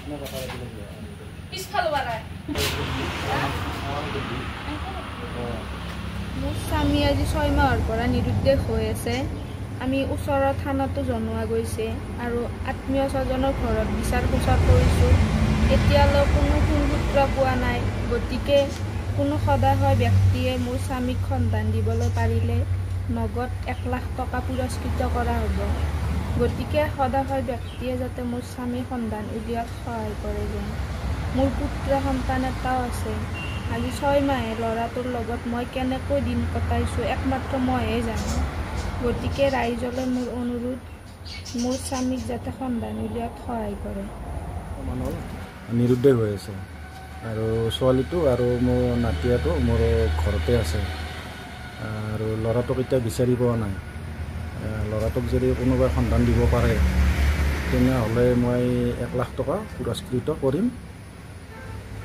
মোৰ স্বামী আজি 6 মাহৰ পৰা নিৰুদ্দেশ হৈ আছে। আমি ওচৰৰ থানাতো জনোৱা গৈছে আৰু আত্মীয় স্বজনৰ ঘৰত বিচাৰ খোচাৰ কৰিছোঁ। এতিয়ালৈ কোনো সূত্ৰ পোৱা নাই। গতিকে কোনো সদায় ব্যক্তিয়ে মোৰ স্বামীক সন্ধান দিবলৈ পাৰিলে নগদ 1 লাখ টকা পুৰস্কৃত কৰা হ'ব। গতিকে সদায় ব্যক্তিয়ে যাতে মোৰ স্বামীৰ সন্ধান উলিওৱাত সহায় কৰে যেন। মোৰ পুত্ৰ সন্তান এটাও আছে। আজি 6 মাহে ল'ৰাটোৰ লগত মই কেনেকৈ দিন কটাইছোঁ একমাত্ৰ মইহে জানো। গতিকে ৰাইজলৈ মোৰ অনুৰোধ, মোৰ স্বামীক যাতে সন্ধান উলিওৱাত সহায় কৰে। নিৰুদ্দেশ হৈ আছে আৰু ছোৱালীটো আৰু মোৰ নাতিয়াটো মোৰ ঘৰতে আছে আৰু ল'ৰাটোক এতিয়া বিচাৰি পোৱা নাই। ল'ৰাটোক যদি কোনোবাই সন্ধান দিব পাৰে তেনেহ'লে মই 1 লাখ টকা পুৰস্কৃত কৰিম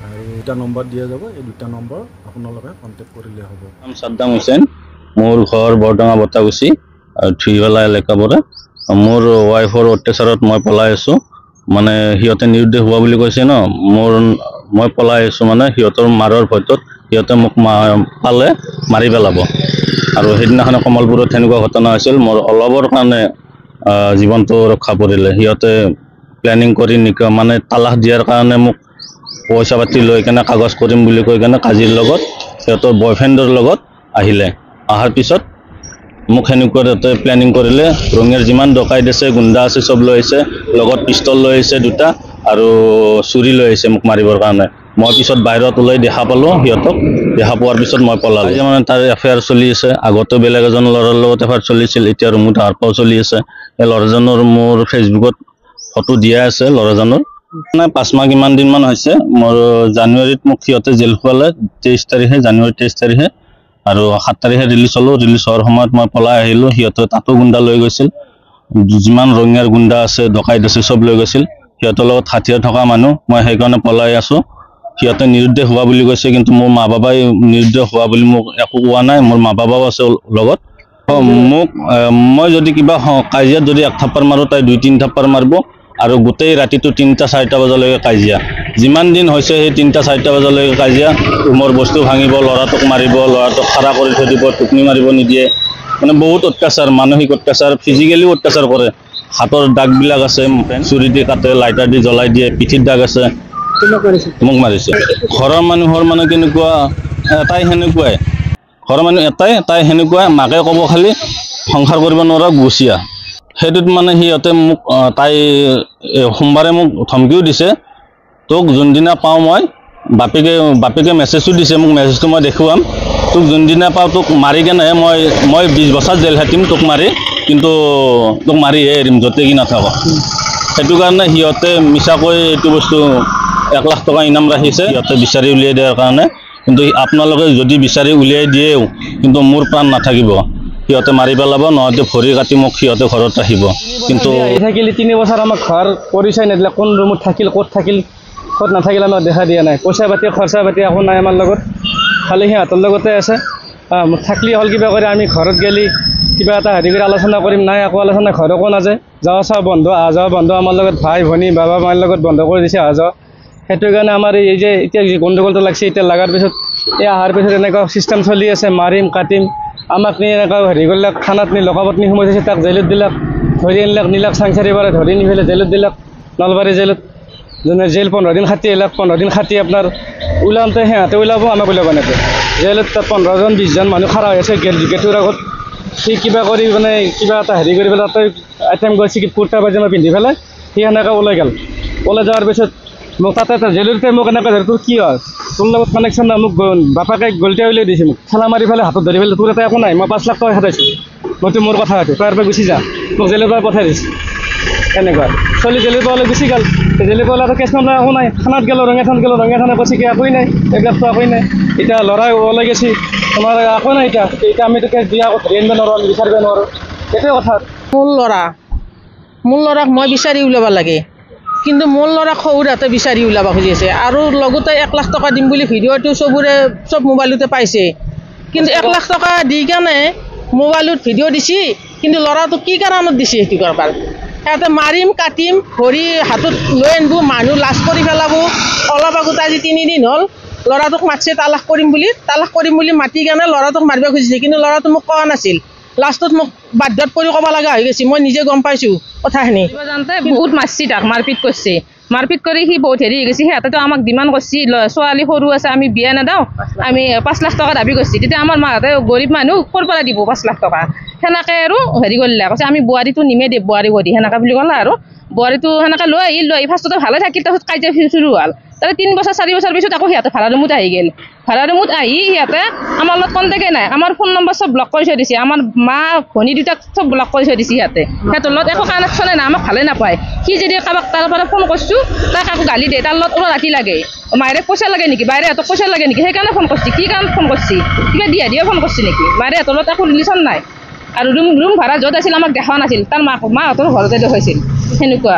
আৰু 2টা নম্বৰ দিয়া যাব। এই 2টা নম্বৰ আপোনালোকে কণ্টেক্ট কৰিলে হ'ব। নাম সাদ্দাম হুছেইন, মোৰ ঘৰ বৰডাঙা বটাগুচি আৰু থুইৱালা এলেকা পৰা। মোৰ ৱাইফৰ অত্যাচাৰত মই পলাই আছোঁ। মানে সিহঁতে নিৰুদ্দেশ হোৱা বুলি কৈছে ন, মই পলাই আছোঁ। মানে সিহঁতৰ মাৰৰ ভয়ত সিহঁতে মোক পালে মাৰি পেলাব। আৰু সেইদিনাখনে কমলপুৰত তেনেকুৱা ঘটনা হৈছিল। মোৰ অলপৰ কাৰণে জীৱনটো ৰক্ষা পৰিলে। সিহঁতে প্লেনিং কৰি মানে তালাক দিয়াৰ কাৰণে মোক পইচা পাতি লৈ কেনে কাগজ কৰিম বুলি কৈ কেনে কাজিৰ লগত সিহঁতৰ বয়ফ্ৰেণ্ডৰ লগত আহিলে। অহাৰ পিছত মোক সেনেকুৱা প্লেনিং কৰিলে। ৰঙিয়াৰ যিমান ডকাইত আছে, গুণ্ডা আছে, চব লৈ আহিছে। লগত পিষ্টল লৈ আহিছে 2টা আৰু চুৰি লৈ আহিছে মোক মাৰিবৰ কাৰণে। মই পিছত বাহিৰত ওলাই দেখা পালোঁ সিহঁতক। দেখা পোৱাৰ পিছত মই পলালোঁ। মানে তাৰ এফআইআৰ চলি আছে। আগতে বেলেগ এজন ল'ৰাৰ লগত এফআইআৰ চলিছিল, এতিয়া ৰুমত আৰপাও চলি আছে। এই ল'ৰাজনৰ মোৰ ফেচবুকত ফটো দিয়া আছে। ল'ৰাজনৰ মানে 5 মাহ কিমান দিনমান হৈছে। মোৰ জানুৱাৰীত মোক সিহঁতে জেল খোৱালে 23 তাৰিখে, জানুৱাৰী 23 তাৰিখে আৰু 7 তাৰিখে ৰিলিজ হ'লোঁ। ৰিলিজ হোৱাৰ সময়ত মই পলাই আহিলোঁ। সিহঁতে তাতো গুণ্ডা লৈ গৈছিল। যিমান ৰঙিয়াৰ গুণ্ডা আছে, ডকাইত আছে, চব লৈ গৈছিল। সিহঁতৰ লগত হাতিয়াৰ থকা মানুহ। মই সেইকাৰণে পলাই আছোঁ। সিহঁতে নিৰুদ্দেশ হোৱা বুলি কৈছে, কিন্তু মোৰ মা বাবাই নিৰুদ্দেশ হোৱা বুলি মোক একো কোৱা নাই। মোৰ মা বাবাও আছে লগত। মোক মই যদি কিবা কাজিয়াত যদি 1 থাপ্পৰ মাৰোঁ, তাই 2-3 থাপ্পৰ মাৰিব আৰু গোটেই ৰাতিটো 3টা-4টা বজালৈকে কাজিয়া। যিমান দিন হৈছে সেই 3টা-4টা বজালৈকে কাজিয়া। ৰুমৰ বস্তু ভাঙিব, ল'ৰাটোক মাৰিব, ল'ৰাটোক খাৰা কৰি থৈ দিব, টোপনি মাৰিব নিদিয়ে। মানে বহুত অত্যাচাৰ, মানসিক অত্যাচাৰ, ফিজিকেলিও অত্যাচাৰ কৰে। হাতৰ দাগবিলাক আছে, চুৰি দি কাটে, লাইটাৰ দি জ্বলাই দিয়ে, পিঠিত দাগ আছে। মোক মাৰিছে। ঘৰৰ মানুহৰ মানে কেনেকুৱা, তাই সেনেকুৱাই। ঘৰৰ মানুহ তাই সেনেকুৱা। মাকে ক'ব খালি সংসাৰ কৰিব নোৱাৰা, গুচি আহ। সেইটোত মানে সিহঁতে মোক তাই সোমবাৰে মোক ধমকিও দিছে। তোক যোনদিনা পাওঁ মই, বাপেকে মেছেজটো দিছে মোক, মেছেজটো মই দেখুৱাম। তোক যোনদিনা পাওঁ তোক মাৰি কেনেহে মই 20 বছৰ জেল খাটিম তোক মাৰি, কিন্তু তোক মাৰিহে এৰিম য'তে কি নাথাক। সেইটো কাৰণে সিহঁতে মিছাকৈ এইটো বস্তু 1 লাখ টকা ইনাম ৰাখিছে সিহঁতে বিচাৰি উলিয়াই দিয়াৰ কাৰণে। কিন্তু আপোনালোকে যদি বিচাৰি উলিয়াই দিয়েও কিন্তু মোৰ প্ৰাণ নাথাকিব। সিহঁতে মাৰি পেলাব, নহয়তো ভৰি কাটি মোক সিহঁতে ঘৰত ৰাখিব। কিন্তু থাকিলে 3 বছৰ আমাক ঘৰ পৰিচয় নিদিলে, কোন ৰুমত থাকিল, ক'ত থাকিল, ক'ত নাথাকিল আমাক দেখা দিয়া নাই। পইচা পাতি খৰচা পাতি একো নাই আমাৰ লগত, খালি সিহঁতৰ লগতে আছে। থাকলি হ'ল কিবা কৰি আমি ঘৰত গেলি কিবা এটা হেৰি কৰি আলোচনা কৰিম, নাই একো আলোচনা, ঘৰকো নাযায়। যাৱা চাৱা বন্ধ, অহা যোৱা বন্ধ। আমাৰ লগত ভাই ভনী বাবা মাৰ লগত বন্ধ কৰি দিছে অহা যোৱা। সেইটো কাৰণে আমাৰ এই যে এতিয়া যি গণ্ডগোলটো লাগছে, এতিয়া লগাৰ পিছত অহাৰ পিছত এনেকুৱা চিষ্টেম চলি আছে, মাৰিম কাটিম। আমাক নি এনেকুৱা হেৰি কৰিলাক, থানাত নি লকাপত নি সোমাইছে, তাক জেলত দিলাক, ধৰি আনিলাক, নিলাক চাংচাৰি পৰা ধৰি নি পেলাই জেলত দিলাক, নলবাৰী জেলত। যোনে জেল 15 দিন খাটি আহিলাক, 15 দিন খাটি আপোনাৰ ওলাওঁতে সিহঁতে ওলাব, আমাক ওলাব নেদে। জেলত 15জন 20জন মানুহ খাৰা হৈ আছে গেটৰ আগত। সি কিবা কৰি মানে কিবা এটা হেৰি কৰি পেলাই তাতে আইটেম গৈছে কি কুৰ্তা পায়জামা পিন্ধি পেলাই সি সেনেকৈ ওলাই গ'ল। ওলাই যোৱাৰ পিছত মোক তাতে জেলতে মোক এনেকৈ ধৰি, তোৰ কি হয়, তোৰ লগত কানেকশ্যন নাই, মোক বাপাকে গলটিয়াই উলিয়াই দিছে, মোক ঠেলা মাৰি পেলাই হাতত ধৰি পেলাই, তোৰ এটা একো নাই, মই 5 লাখ টকা হেৰাইছোঁ, মইতো মোৰ কথা হয়তো তাৰ পৰা গুচি যা, মোক জেলৰ পৰা পঠাই দিছে। এনেকুৱা চলি জেলৰ পৰা ওলাই গুচি গ'ল। জেলৰ পৰা ওলাই কেছ মামলা একো নাই। থানাত গ'লোঁ, ৰঙিয়া থানাত গ'লোঁ, ৰঙিয়া থানাত কৈছে কি একোৱেই নাই, এইবিলাকতো একোৱেই নাই। এতিয়া ল'ৰাই ওলাই গৈছে, তোমাৰ একো নাই। এতিয়া আমিতো কেছ দিয়া আকৌ ধৰি আনিব নোৱাৰোঁ, আমি বিচাৰিব নোৱাৰোঁ। সেইটোৱে কথা। মোৰ ল'ৰাক মই বিচাৰি উলিয়াব লাগে, কিন্তু মোৰ ল'ৰাক সৌৰাতে বিচাৰি ওলাব খুজি আছে। আৰু লগতে 1 লাখ টকা দিম বুলি ভিডিঅ'টো চব মোবাইলতে পাইছে, কিন্তু 1 লাখ টকা দি কেনে মোবাইলত ভিডিঅ' দিছে, কিন্তু ল'ৰাটো কি কাৰণত দিছে সেইটো কাৰবাৰ সিহঁতে মাৰিম কাটিম ভৰি হাতত লৈ আনিব মানুহ লাজ কৰি পেলাব অলপ আগতে আজি 3 দিন হ'ল ল'ৰাটোক মাতিছে তালাক কৰিম বুলি মাতি কেনে ল'ৰাটোক মাৰিব খুজিছে কিন্তু ল'ৰাটো মোক কোৱা নাছিল লাষ্টত মোক বাধ্যত পৰি ক'ব লগা হৈ গৈছে মই নিজে গম পাইছোঁ কথাখিনি জানতে বহুত মাৰছি তাক মাৰপিট কৰিছে মাৰপিট কৰি সি বহুত হেৰি হৈ গৈছে সিহঁতেতো আমাক ডিমাণ্ড কৰিছে ছোৱালী সৰু আছে আমি বিয়া নেদাওঁ আমি 5 লাখ টকা দাবী কৰিছে তেতিয়া আমাৰ মাহঁতে গৰীব মানুহ ক'ৰ পৰা দিব 5 লাখ টকা সেনেকৈ আৰু হেৰি কৰিলে কৈছে আমি বোৱাৰীটো নিমে দে বোৱাৰী কৰি সেনেকৈ বুলি ক'লে আৰু বোৱাৰীটো সেনেকৈ লৈ আহি ফাৰ্ষ্টতে ভালে থাকিল তাৰপিছত কাজিয়া শুৰু হ'ল তাতে 3 বছৰ 4 বছৰ পিছত আকৌ সিহঁতে ভাড়া ৰুমত আহি গ'ল ভাড়া ৰুমত আহি সিহঁতে আমাৰ লগত কণ্টেক্টে নাই আমাৰ ফোন নম্বৰ চব ব্লক কৰি থৈ দিছে আমাৰ মা ভনী দুটাক চব ব্লক কৰি থৈ দিছে সিহঁতৰ লগত একো কানেকশ্যনে নাই আমাক ভালে নাপায় সি যদি কাৰোবাক তাৰ পৰা ফোন কৰিছোঁ তাক আকৌ গালি দিয়ে তাৰ লগত ৰাতি লাগে মায়েৰে পইচা লাগে নেকি বাইৰেহঁতক পইচা লাগে নেকি সেইকাৰণে ফোন কৰিছে কি কাৰণত ফোন কৰিছে কিবা দিয়ে ফোন কৰিছে নেকি বাইৰেহঁতৰ লগত একো ৰিলেশ্যন নাই আৰু ৰুম ভাড়া য'ত আছিল আমাক দেখা নাছিল তাৰ মাহঁতৰ ঘৰতে দেখুৱাইছিল সেনেকুৱা